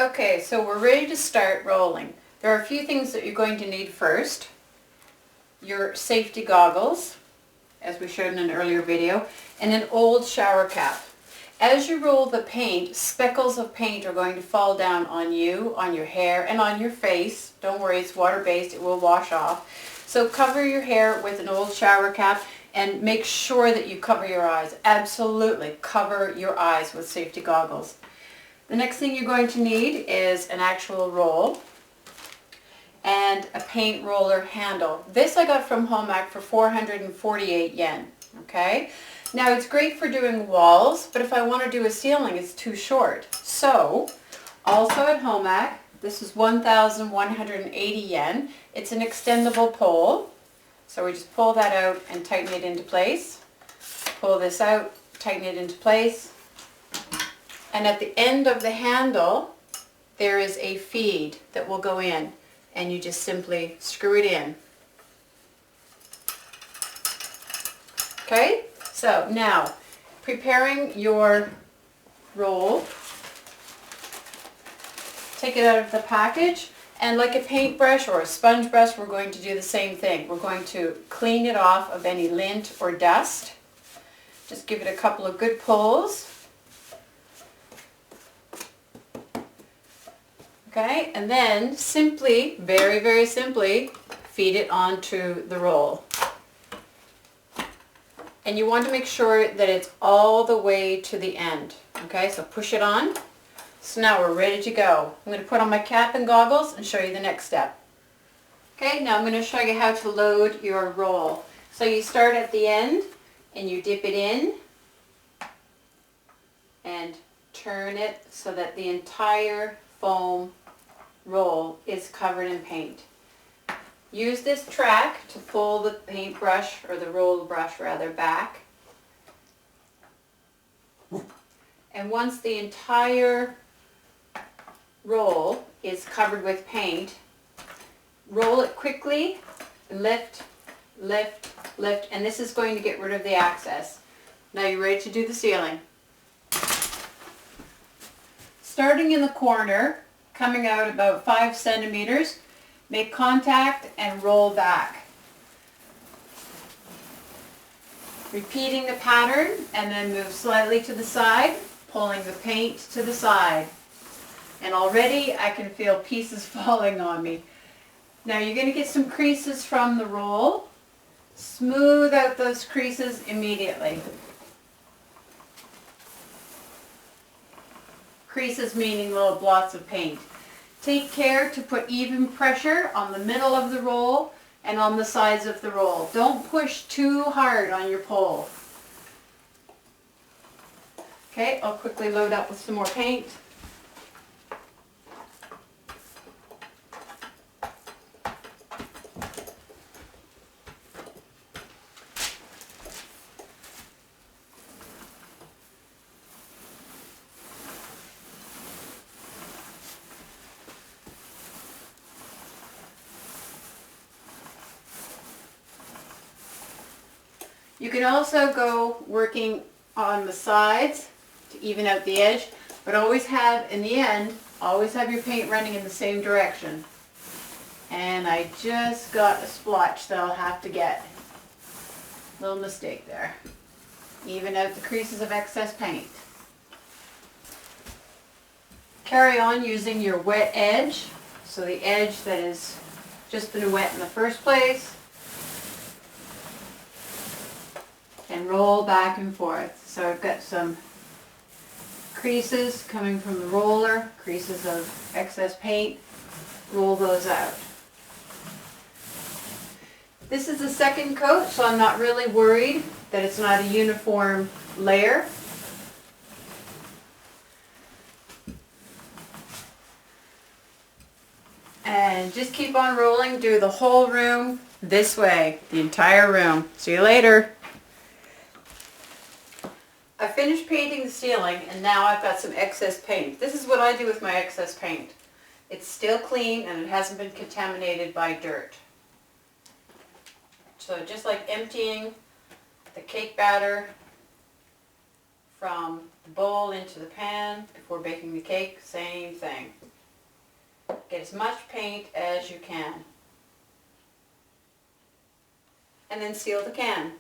Okay, so we're ready to start rolling. There are a few things that you're going to need first. Your safety goggles, as we showed in an earlier video, and an old shower cap. As you roll the paint, speckles of paint are going to fall down on you, on your hair, and on your face. Don't worry, it's water-based, it will wash off. So cover your hair with an old shower cap and make sure that you cover your eyes. Absolutely, cover your eyes with safety goggles. The next thing you're going to need is an actual roll and a paint roller handle. This I got from Home Ec for 448 yen, okay? Now it's great for doing walls, but if I want to do a ceiling, it's too short. So, also at Home Ec, this is 1,180 yen. It's an extendable pole. So we just pull that out and tighten it into place. Pull this out, tighten it into place. And at the end of the handle, there is a feed that will go in. And you just simply screw it in. Okay? So now, preparing your roll, take it out of the package, and like a paintbrush or a sponge brush, we're going to do the same thing. We're going to clean it off of any lint or dust. Just give it a couple of good pulls. Okay, and then simply, very, very simply, feed it onto the roll. And you want to make sure that it's all the way to the end. Okay, so push it on. So now we're ready to go. I'm going to put on my cap and goggles and show you the next step. Okay, now I'm going to show you how to load your roll. So you start at the end and you dip it in and turn it so that the entire foam roll is covered in paint. Use this track to pull the paintbrush, or the roll brush rather, back. And once the entire roll is covered with paint, roll it quickly, lift, lift, lift, and this is going to get rid of the excess. Now you're ready to do the ceiling. Starting in the corner, coming out about 5 centimeters, make contact and roll back. Repeating the pattern and then move slightly to the side, pulling the paint to the side. And already I can feel pieces falling on me. Now you're going to get some creases from the roll. Smooth out those creases immediately. Creases meaning little blots of paint. Take care to put even pressure on the middle of the roll and on the sides of the roll. Don't push too hard on your pole. Okay, I'll quickly load up with some more paint. You can also go working on the sides to even out the edge, but always have, in the end, always have your paint running in the same direction. And I just got a splotch that I'll have to get. Little mistake there. Even out the creases of excess paint. Carry on using your wet edge, so the edge that has just been wet in the first place. And roll back and forth. So I've got some creases coming from the roller, creases of excess paint. Roll those out. This is the second coat, so I'm not really worried that it's not a uniform layer. And just keep on rolling. Do the whole room this way, the entire room. See you later. I finished painting the ceiling and now I've got some excess paint. This is what I do with my excess paint. It's still clean and it hasn't been contaminated by dirt. So just like emptying the cake batter from the bowl into the pan before baking the cake, same thing. Get as much paint as you can. And then seal the can.